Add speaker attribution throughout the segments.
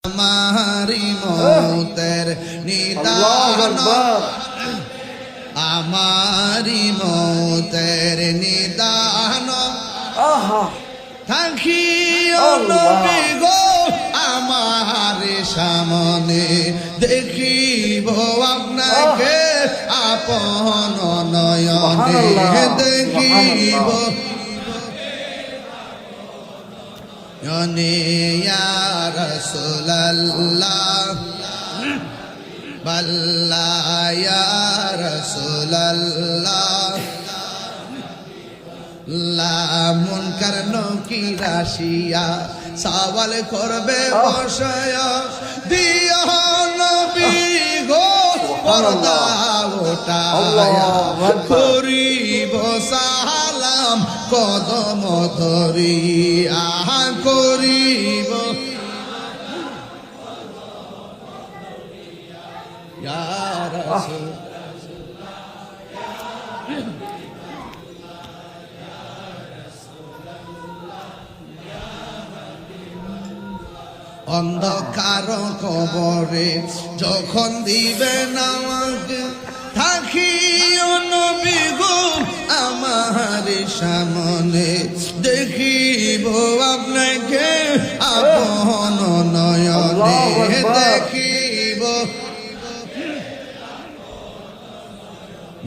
Speaker 1: আমারি মৌতের নিদান আমারি মৌতের নিদান থাকিও নবী গো আমার সামনে দেখিব আপনাকে আপন নয়নে দেখিব ইয়া রাসূলুল্লাহ বাল্লা ইয়া রাসূলুল্লাহ লা মুনকার নকির আসিয়া সওয়াল করবে বসয়া দিও নবী গো পর্দা ওঠায়া করিব সালাম কদম ধরিয়া করিব ইয়া রাসূল অন্ধকার কবরে যখন দিবেন আমাকে থাকিও নবী গো আমার সামনে দেখিব আপনাকে আপন নয়নে দেখিব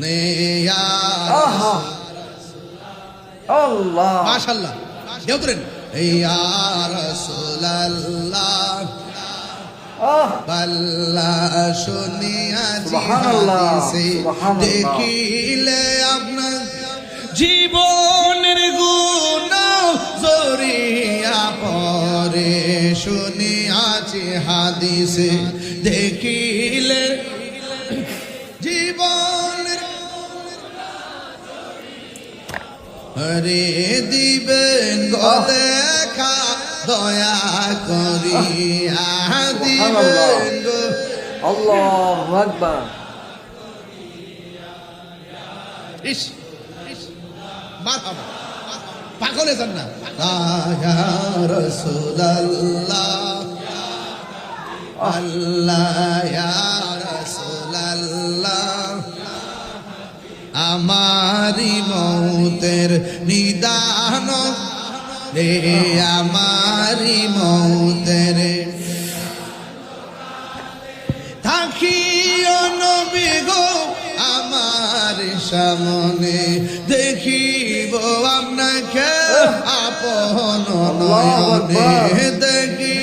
Speaker 1: ইয়া
Speaker 2: আল্লাহ
Speaker 1: মাশাআল্লাহ কেউ করেন ইয়া রাসূলুল্লাহ বাল্লা শুনিয়াছি হাদিসে দেখিলে আপনার জীবনের গুনাহ জড়িয়া পড়ে শুনিয়াছি হাদিসে দেখিলে জীবনের হরে দিবেন গো দেখা দয়া করিয়া দিবেন গো
Speaker 2: আল্লাহু আকবার
Speaker 1: ইস মারহাবা পাগলে যান না ইয়া রাসূলুল্লাহ আল্লাহ ইয়া রাসূলুল্লাহ আমারি মৌতের নিদান রে আমারি মৌতের থাকিও নবী গো আমার সামনে দেখিব আপনাকে আপন নয়নে দেখি